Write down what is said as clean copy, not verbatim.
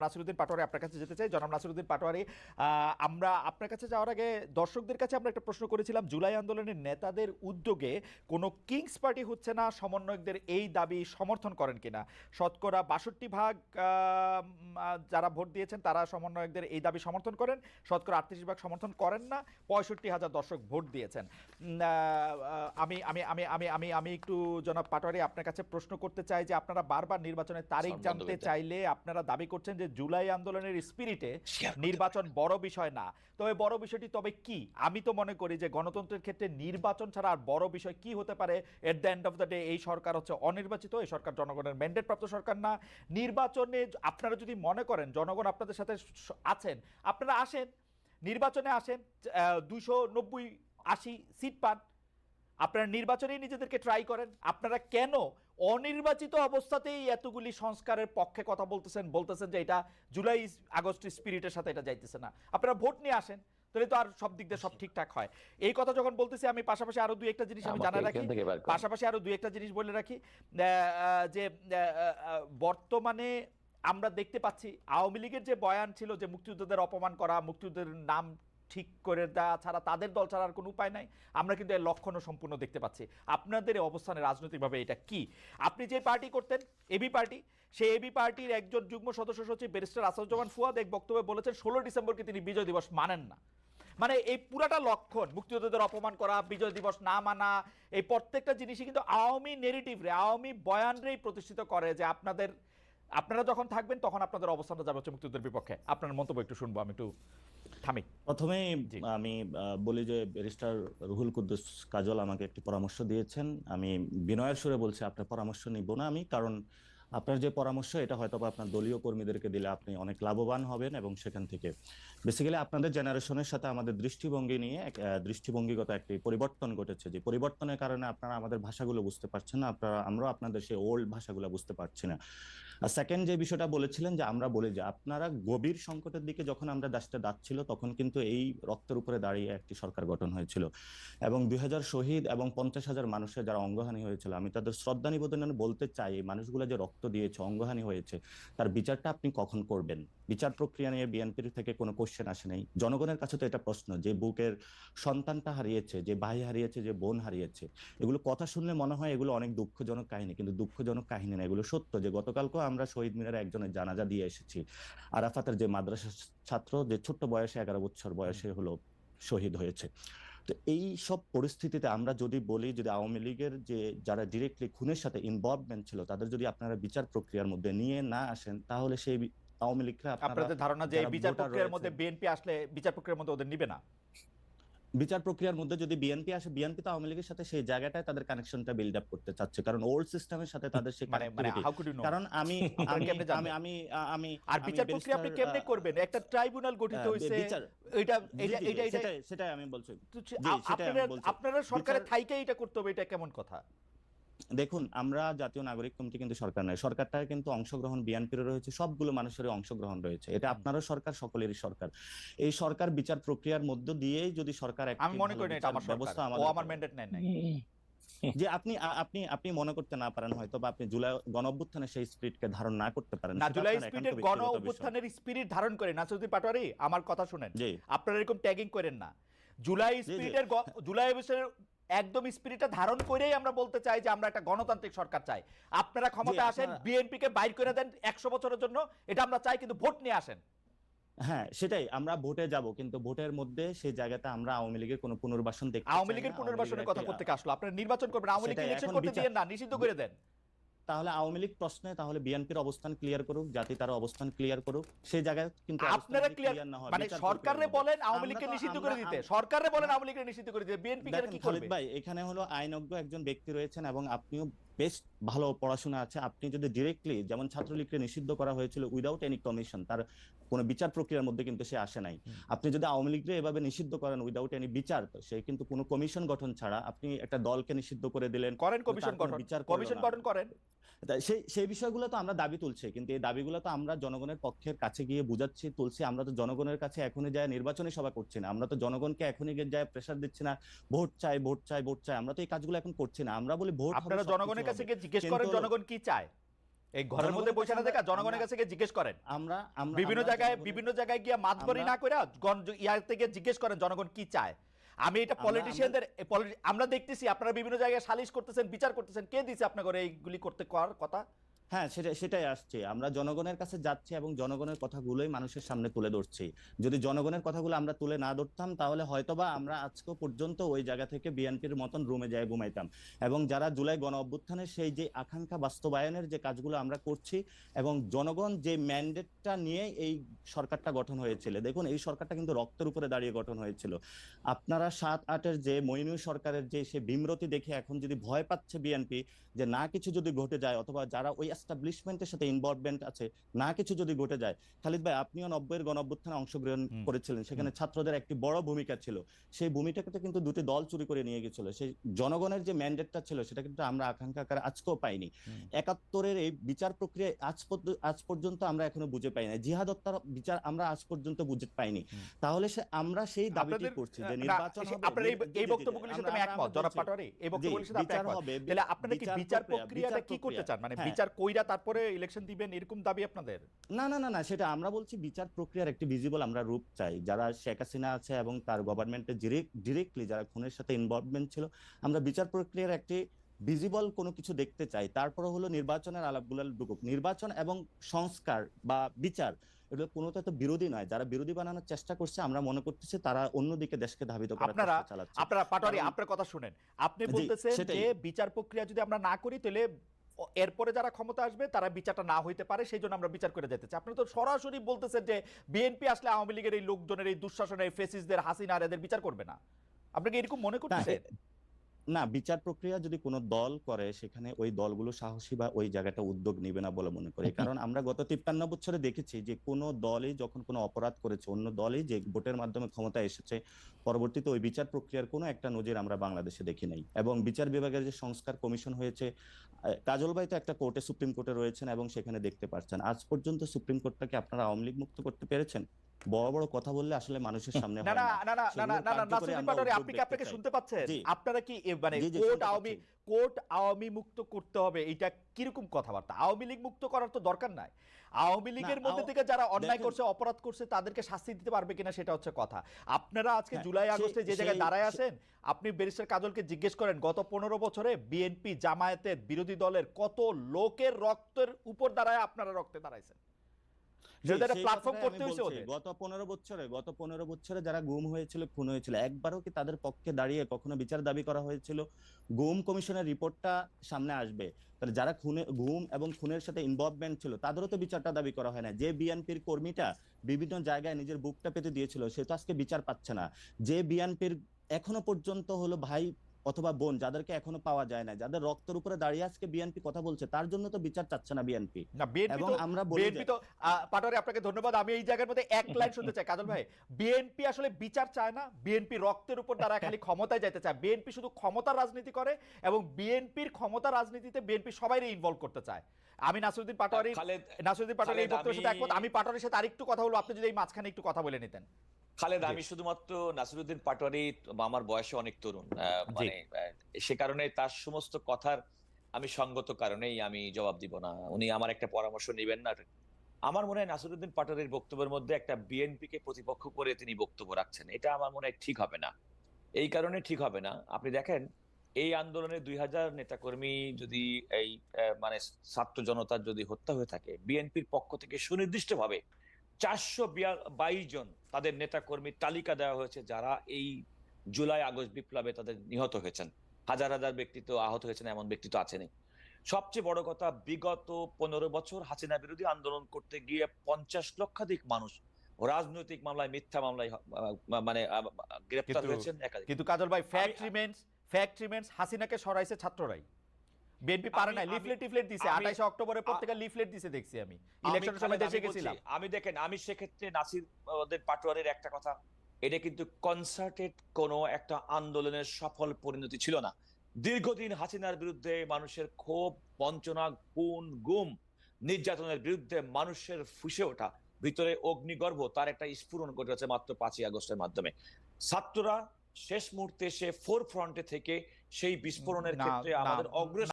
নাসিরুদ্দিন পাটোয়ারি আপনার কাছে যেতে চাই। জনাব নাসিরুদ্দিন পাটোয়ারি, আমরা আপনার কাছে যাওয়ার আগে দর্শকদের কাছে আমরা একটা প্রশ্ন করেছিলাম, জুলাই আন্দোলনের নেতাদের উদ্যোগে কোনো কিংস পার্টি হচ্ছে না, সমন্বয়কদের এই দাবি সমর্থন করেন কিনা? শতকরা ৬২% যারা ভোট দিয়েছেন তারা সমন্বয়কদের এই দাবি সমর্থন করেন, শতকরা ৩৮% সমর্থন করেন না। ৬৫,০০০ দর্শক ভোট দিয়েছেন। আমি আমি আমি আমি আমি আমি একটু জনাব পাটোয়ারি আপনার কাছে প্রশ্ন করতে চাই যে আপনারা বারবার নির্বাচনের তারিখ জানতে চাইলে আপনারা দাবি করছেন যে জুলাই আন্দোলনের স্পিরিটে নির্বাচন বড় বিষয় না। তবে বড় বিষয়টি তবে কি? আমি তো মনে করি যে গণতন্ত্রের ক্ষেত্রে নির্বাচন ছাড়া আর বড় বিষয় কি হতে পারে? At the end of the day এই সরকার হচ্ছে অনির্বাচিত, এই সরকার জনগণের ম্যান্ডেট প্রাপ্ত সরকার না। নির্বাচনে আপনারা যদি মনে করেন জনগণ আপনাদের সাথে আছেন, আপনারা আসেন, নির্বাচনে আসেন, ২৯০-৮০ সিট পান, আপনারা নির্বাচনেই নিজেদেরকে ট্রাই করেন। আপনারা কেন অনির্বাচিত অবস্থাতেই এতগুলি সংস্কারের পক্ষে কথা বলতেছেন যে এটা জুলাই আগস্ট স্পিরিটের সাথে এটা যাইতেছে না? আপনারা ভোট নিয়ে আসেন, তাহলে তো আর সব দিক দিয়ে সব ঠিকঠাক হয়। এই কথা যখন বলতেছি আমি পাশাপাশি আরো দুই একটা জিনিস আমি জানা রাখি, বলে রাখি যে বর্তমানে আমরা দেখতে পাচ্ছি আওয়ামী লীগের যে বয়ান ছিল যে মুক্তিযোদ্ধাদের অপমান করা, মুক্তিযুদ্ধের নাম ঠিক করে দেওয়া ছাড়া, তাদের দল ছাড়া আর কোনো উপায় নাই, আমরা কিন্তু এর লক্ষণও সম্পূর্ণ দেখতে পাচ্ছি। আপনাদের অবস্থানে রাজনৈতিকভাবে এটা কি? আপনি যে পার্টি করতেন এবি পার্টি, সেই এবি পার্টির একজন যুগ্ম সদস্য সচিব ব্যারিস্টার আসাদুজ্জামান ফুয়াদ এক বক্তব্যে বলেছেন ১৬ ডিসেম্বরকে তিনি বিজয় দিবস মানেন না। মানে এই পুরাটা লক্ষণ, মুক্তিযোদ্ধাদের অপমান করা, বিজয় দিবস না মানা, এই প্রত্যেকটা জিনিসই কিন্তু আওয়ামী নেরেটিভ রে, আওয়ামী বয়ানরেই প্রতিষ্ঠিত করে যে আপনারা যখন থাকবেন তখন আপনাদের অবস্থানটা যাবে হচ্ছে মুক্তিযুদ্ধের বিপক্ষে। আপনার মন্তব্য একটু শুনবো, আমি একটু থামি। প্রথমে আমি বলি যে ব্যারিস্টার রুহুল কুদ্দুস কাজল আমাকে একটি পরামর্শ দিয়েছেন। আমি বিনয়ের সুরে বলছি আপনার পরামর্শ নিব না আমি, কারণ আপনার যে পরামর্শ এটা হয়তো আপনার দলীয় কর্মীদেরকে দিলে আপনি অনেক লাভবান হবেন, এবং সেখান থেকে বেসিক্যালি আপনাদের জেনারেশনের সাথে আমাদের দৃষ্টিভঙ্গি নিয়ে দৃষ্টিভঙ্গিগত একটি পরিবর্তন ঘটেছে, যে পরিবর্তনের কারণে আপনারা আমাদের ভাষাগুলো বুঝতে পারছেন না, আমরা আপনাদের সেই ওল্ড ভাষাগুলো বুঝতে পারছি না। আর সেকেন্ড যে বিষয়টা বলেছিলেন যে আমরা বলি যে আপনারা গভীর সংকটের দিকে যখন আমরা দেশটা যাচ্ছিল তখন কিন্তু এই রক্তের উপরে দাঁড়িয়ে একটি সরকার গঠন হয়েছিল, এবং ২০০০ শহীদ এবং ৫০,০০০ মানুষের যারা অঙ্গহানি হয়েছিল, আমি তাদের শ্রদ্ধা নিবেদন বলতে চাই, এই মানুষগুলো যে রক্ত দিয়েছে, অঙ্গহানি হয়েছে, তার বিচারটা আপনি কখন করবেন? বিচার প্রক্রিয়া নিয়ে বিএনপির থেকে কোনো কোশ্চেন আসে নাই। জনগণের কাছে তো এটা প্রশ্ন, যে বুকের সন্তানটা হারিয়েছে, যে ভাই হারিয়েছে, যে বোন হারিয়েছে, এগুলো কথা শুনলে মনে হয় এগুলো অনেক দুঃখজনক কাহিনী, কিন্তু দুঃখজনক কাহিনী না, এগুলো সত্য। যে গতকালকে আমরা শহীদ মিনারে একজনের জানাজা দিয়ে এসেছি, আরাফাতের যে মাদ্রাসা ছাত্র, যে ছোট্ট বয়সে 11 বছর বয়সে হলো শহীদ হয়েছে। তো এই সব পরিস্থিতিতে আমরা যদি বলি, যদি আওয়ামী লীগের যে যারা ডিরেক্টলি খুনের সাথে ইনভলভমেন্ট ছিল তাদের যদি আপনারা বিচার প্রক্রিয়ার মধ্যে নিয়ে না আসেন, তাহলে সেই আওয়ামী লীগরা, আপনাদের ধারণা যে এই বিচার প্রক্রিয়ার মধ্যে বিএনপি আসলে বিচার প্রক্রিয়ার মধ্যে ওদের নিবে না? বিচার প্রক্রিয়ার মধ্যে যদি বিএনপি আসে, বিএনপি তো আওয়ামী লীগের সাথে সেই জায়গাটায় তাদের কানেকশনটা বিল্ড আপ করতে চাচ্ছে, কারণ ওল্ড সিস্টেমের সাথে তাদের সেই কারণ আমি আমি আমি আমি আর বিচার প্রক্রিয়া আপনি কেমনে করবেন? একটা ট্রাইব্যুনাল গঠিত হয়েছে, সেটাই আমি বলছি। আপনারা সরকারের থাইকে এটা করতে হবে, এটা কেমন কথা? দেখুন, আমরা জাতীয় নাগরিক কমিটি কিন্তু সরকার নয়, সরকারটার কিন্তু অংশগ্রহণ বিএনপির রয়েছে, সবগুলো মানুষের অংশগ্রহণ রয়েছে, এটা আপনারও সরকার, সকলেরই সরকার। এই সরকার বিচার প্রক্রিয়ার মধ্য দিয়েই যদি সরকার, আমি মনে করি না এটা আমার ব্যবস্থা, আমার ম্যান্ডেট নেয় নাই। যে আপনি আপনি আপনি মনে করতে না পারেন হয়তো, বা আপনি জুলাই গণঅভ্যুত্থানের সেই স্পিরিটকে ধারণ না করতে পারেন না। জুলাই স্পিরিটের গণঅভ্যুত্থানের স্পিরিট ধারণ করে নাসিরুদ্দিন পাটোয়ারি, আমার কথা শুনেন, আপনারা এরকম ট্যাগিং করেন না। জুলাই স্পিরিটের জুলাই অবস্থানের একদম স্পিরিটটা ধারণ করেই আমরা বলতে চাই যে আমরা একটা গণতান্ত্রিক সরকার চাই। আপনারা ক্ষমতা আসেন, বিএনপি কে বাইর করে দেন ১০০ বছরের জন্য, এটা আমরা চাই, কিন্তু ভোট নিয়ে আসেন। হ্যাঁ, সেটাই, আমরা ভোটে যাব, কিন্তু ভোটের মধ্যে সেই জায়গাতে আমরা আওয়ামী লীগের কোনো পুনর্বাসন দেখতে চাই না। আওয়ামী লীগের পুনর্বাসনের কথা করতে আসলো, আপনারা নির্বাচন করবেন, আওয়ামী লীগকে ইলেকশন করতে দিয়েন না, নিষিদ্ধ করে দেন। তাহলে আওয়ামী লীগ প্রশ্নে তাহলে বিএনপির অবস্থান ক্লিয়ার করুক, জাতি তার অবস্থান ক্লিয়ার করুক, সেই জায়গায় কিন্তু আপনারা ক্লিয়ার না হয়, মানে সরকারে বলেন আওয়ামী লীগকে নিষিদ্ধ করে দিতে, সরকারে বলেন আওয়ামী লীগকে নিষিদ্ধ করে দিতে, বিএনপি কি করবে? ভাই, এখানে হলো আইনজ্ঞ একজন ব্যক্তি রয়েছেন, এবং আপনিও বেশ ভালো পড়াশোনা আছে, আপনি যদি ডিরেক্টলি, যেমন ছাত্রলীগকে নিষিদ্ধ করা হয়েছিল উইদাউট এনি কমিশন, তার কোনো বিচার প্রক্রিয়ার মধ্যে কিন্তু সে আসে নাই, আপনি যদি আওয়ামী লীগকে এভাবে নিষিদ্ধ করেন উইদাউট এনি বিচার, তো সে কিন্তু কোনো কমিশন গঠন ছাড়া আপনি একটা দলকে নিষিদ্ধ করে দিলেন, করেন কমিশন গঠন করেন। সেই বিষয়গুলো তো আমরা দাবি তুলছি, কিন্তু এই দাবিগুলো তো আমরা জনগণের পক্ষের কাছে গিয়ে বুঝাচ্ছি, তুলছি। আমরা তো জনগণের কাছে এখনই যায় নির্বাচনী সভা করছি না, আমরা তো জনগণকে এখনই গিয়ে যায় প্রেসার দিচ্ছি না, ভোট চাই ভোট চাই ভোট চাই, আমরা তো এই কাজগুলো এখন করছি না। আমরা বলি ভোট, আপনারা জনগণের কাছে গিয়ে জিজ্ঞেস করেন জনগণ কি চায়, এই ঘরের মধ্যে বসে না দেখা জনগণের কাছে গিয়ে জিজ্ঞেস করেন, আমরা আমরা বিভিন্ন আমরা জায়গায় জনগণের- বিভিন্ন জায়গায় গিয়ে মাতবরি না করে ইয়ার থেকে জিজ্ঞেস করেন জনগণ কি চায়। আমি এটা পলিটিশিয়ানদের আমরা দেখতেছি আপনারা বিভিন্ন জায়গায় সালিশ করতেছেন, বিচার করতেছেন, কে দিছে আপনাদের এইগুলি করতে করার কথা? হ্যাঁ, সেটাই আসছে। আমরা জনগণের কাছে যাচ্ছি এবং জনগণের কথাগুলোই মানুষের সামনে তুলে ধরছি। যদি জনগণের কথাগুলো আমরা তুলে না ধরতাম তাহলে হয়তোবা আমরা আজকে পর্যন্ত ওই জায়গা থেকে বিএনপির মতন রুমে যায় ঘুমাইতাম। এবং যারা জুলাই গণ অভ্যুত্থানের সেই যে আকাঙ্ক্ষা বাস্তবায়নের যে কাজগুলো আমরা করছি এবং জনগণ যে ম্যান্ডেটটা নিয়ে এই সরকারটা গঠন হয়েছিল, দেখুন এই সরকারটা কিন্তু রক্তের উপরে দাঁড়িয়ে গঠন হয়েছিল। আপনারা ৭-৮-এর যে মইনুল সরকারের যে সে বিমরতি দেখে এখন যদি ভয় পাচ্ছে বিএনপি যে না কিছু যদি ঘটে যায়, অথবা যারা ওই এস্টাবলিশমেন্টের সাথে ইনভলভমেন্ট আছে না কিছু যদি ঘটে যায়। খালিদ ভাই, আপনিও ৯০-এর গণঅভ্যুত্থানে অংশগ্রহণ করেছিলেন, সেখানে ছাত্রদের একটি বড় ভূমিকা ছিল। সেই ভূমিকাটা কিন্তু দুটি দল চুরি করে নিয়ে গেছিল। সেই জনগণের যে ম্যান্ডেটটা ছিল সেটা কিন্তু আমরা আকাঙ্ক্ষা আকারে আজকেও পাইনি। ৭১-এর এই বিচার প্রক্রিয়া আজ পর্যন্ত আমরা এখনো বুঝে পাই না। জিহাদ হত্যার বিচার আমরা আজ পর্যন্ত বুঝে পাইনি। তাহলে আমরা সেই দাবিটি করছি যে নির্বাচন হবে। আপনার এই বক্তব্যগুলির সাথে আমি একমত জনাব পাটোয়ারি, এই বক্তব্যগুলির সাথে আপনি একমত। তাহলে আপনারা কি বিচার প্রক্রিয়াটা কি করতে চান? মানে বিচার কইরা তারপরে ইলেকশন দিবেন এরকম দাবি আপনাদের? না, সেটা আমরা বলছি বিচার প্রক্রিয়ার একটি ভিজিবল আমরা রূপ চাই। যারা শেখ হাসিনা আছে এবং তার গভর্নমেন্টে ডিরেক্টলি যারা খুনের সাথে ইনভলভমেন্ট ছিল, আমরা বিচার প্রক্রিয়ার একটি ভিজিবল কোনো কিছু দেখতে চাই। তারপরে হলো নির্বাচনের আলাপগুলো ঢুকুক। নির্বাচন এবং সংস্কার বা বিচার এগুলো কোনোটা তো বিরোধী নয়। যারা বিরোধী বানানোর চেষ্টা করছে আমরা মনে করতেছি তারা অন্যদিকে দেশকে ধাবিত করার চেষ্টা চালাচ্ছে। আপনারা পাটোয়ারি আপনার কথা শুনেন, আপনি বলতেছেন যে বিচার প্রক্রিয়া যদি আমরা না করি তাহলে এরপরে যারা ক্ষমতা আসবে তারা বিচারটা না হইতে পারে, সেই জন্য আমরা বিচার করে যেতে চাই। আপনি তো সরাসরি বলতেছেন যে বিএনপি আসলে আওয়ামী লীগের এই লোকজনের এই দুঃশাসনের ফেসিসদের হাসিনা আর এদের বিচার করবে না। আপনি কি এরকম মনে করতেছেন? না, বিচার প্রক্রিয়া যদি কোনো দল করে সেখানে ওই দলগুলো সাহসী বা ওই জায়গাটা উদ্যোগ নেবে না বলে মনে করি। কারণ আমরা গত ৫৩ বছরে দেখেছি যে কোনো দলই যখন কোনো অপরাধ করেছে, অন্য দলই যে ভোটের মাধ্যমে ক্ষমতায় এসেছে, পরবর্তীতে ওই বিচার প্রক্রিয়ার কোনো একটা নজির আমরা বাংলাদেশে দেখি নাই। এবং বিচার বিভাগের যে সংস্কার কমিশন হয়েছে, কাজল ভাই তো একটা কোর্টে, সুপ্রিম কোর্টে রয়েছেন এবং সেখানে দেখতে পাচ্ছেন আজ পর্যন্ত সুপ্রিম কোর্টটাকে আপনারা আওয়ামী লীগ মুক্ত করতে পেরেছেন? বড় বড় কথা বললে আসলে মানুষের সামনে হয় না। নাসিরুদ্দিন পাটোয়ারি, আপনি কি আপনাকে শুনতে পাচ্ছেন? আপনারা কি মানে কোর্ট আওয়ামী মুক্ত করতে হবে, এটা কিরকম কথাবার্তা? আওয়ামী লীগ মুক্ত করার তো দরকার নাই। আওয়ামী লীগের মধ্যে থেকে যারা অন্যায় করছে, অপরাধ করছে, তাদেরকে শাস্তি দিতে পারবে কিনা সেটা হচ্ছে কথা। আপনারা আজকে জুলাই আগস্টে যে জায়গায় দাঁড়ায় আছেন, আপনি ব্যারিস্টার কাজলকে জিজ্ঞেস করেন গত ১৫ বছরে বিএনপি জামায়াতের বিরোধী দলের কত লোকের রক্তের উপর দাঁড়ায় আপনারা রক্তে দাঁড়াইছেন। গত ১৫ বছরে যারা গুম হয়েছিল, খুন হয়েছিল, একবারও কি তাদের পক্ষে দাঁড়িয়ে কখনো বিচার দাবি করা হয়েছিল? গুম কমিশনের রিপোর্টটা সামনে আসবে, তাহলে যারা গুম এবং খুনের সাথে ইনভলভমেন্ট ছিল তাদেরও তো বিচারটা দাবি করা হয় না। যে বিএনপির কর্মীটা বিভিন্ন জায়গায় নিজের বুকটা পেতে দিয়েছিল সে তো আজকে বিচার পাচ্ছে না। যে বিএনপির এখনো পর্যন্ত হলো ভাই অথবা বোন যাদেরকে এখনো পাওয়া যায় না, যাদের রক্তের উপরে দাঁড়িয়ে আজকে বিএনপি কথা বলছে, তার জন্য তো বিচার চাচ্ছে না বিএনপি। এবং আমরা বিএনপি তো পাটোয়ারি, আপনাকে ধন্যবাদ। আমি এই জায়গার মধ্যে এক লাইন শুনতে চাই কাজল ভাই। বিএনপি আসলে বিচার চায় না, বিএনপি রক্তের উপর দাঁড়ায় খালি ক্ষমতায় যেতে চায়। বিএনপি শুধু ক্ষমতার রাজনীতি করে এবং বিএনপির ক্ষমতা রাজনীতিতে বিএনপি সবাইকে ইনভলভ করতে চায়। আমি নাসিরুদ্দিন পাটোয়ারি এই বক্তব্যের সাথে একমত। আমি পাটোয়ারির সাথে আরেকটু কথা বলবো, আপনি যদি এই মাঝখানে একটু কথা বলে নিতেন। খালেদ, আমি শুধুমাত্র নাসিরুদ্দিন পাটোয়ারি আমার বয়সে অনেক তরুণ, মানে সে কারণে তার সমস্ত কথার আমি সঙ্গত কারণেই আমি জবাব দিব না। উনি আমার একটা পরামর্শ নেবেন না। আমার মনে হয় নাসিরুদ্দিন পাটোয়ারির বক্তব্যের মধ্যে একটা বিএনপি কে প্রতিপক্ষ করে তিনি বক্তব্য রাখছেন, এটা আমার মনে হয় ঠিক হবে না। এই কারণে ঠিক হবে না, আপনি দেখেন এই আন্দোলনে ২০০০ নেতাকর্মী যদি এই মানে ছাত্র জনতার যদি হত্যা হয়ে থাকে, বিএনপির পক্ষ থেকে সুনির্দিষ্টভাবে ৪২২ জন তাদের নেতা কর্মীর তালিকা দেওয়া হয়েছে যারা এই জুলাই আগস্ট বিপ্লবে তাদের নিহত হয়েছেন। হাজার হাজার ব্যক্তি তো আহত হয়েছেন, এমন ব্যক্তি তো আছেনই। সবচেয়ে বড় কথা, বিগত ১৫ বছর হাসিনা বিরোধী আন্দোলন করতে গিয়ে ৫০ লক্ষাধিক মানুষ রাজনৈতিক মামলায়, মিথ্যা মামলায় মানে গ্রেফতার হয়েছেন। কিন্তু কাজল ভাই, ফ্যাক্ট রিমেন্স হাসিনাকে সরাইছে ছাত্ররাই। বিএনপি পারে না, লিফলেট দিছে ২৮ অক্টোবরের পর থেকে লিফলেট দিছে, দেখছি আমি ইলেকশনের সময় দেশে গেছিলাম। আমি দেখেন, আমি সেক্ষেত্রে নাসির পাটোয়ারির একটা কথা, এটা কিন্তু কনসার্টেড কোনো একটা আন্দোলনের সফল পরিণতি ছিল না। দীর্ঘদিন হাসিনার বিরুদ্ধে মানুষের ক্ষোভ, বঞ্চনা, খুন, গুম, নির্যাতনের বিরুদ্ধে মানুষের ফুঁসে ওঠা, ভিতরে অগ্নিগর্ভ, তার একটা স্ফুরণ ঘটেছে মাত্র ৫ই আগস্টের মাধ্যমে। ছাত্ররা শেষ মুহূর্তে সে ফোর ফ্রন্টে থেকে সেই বিস্ফোরণের ক্ষেত্রে আমাদের অগ্রসর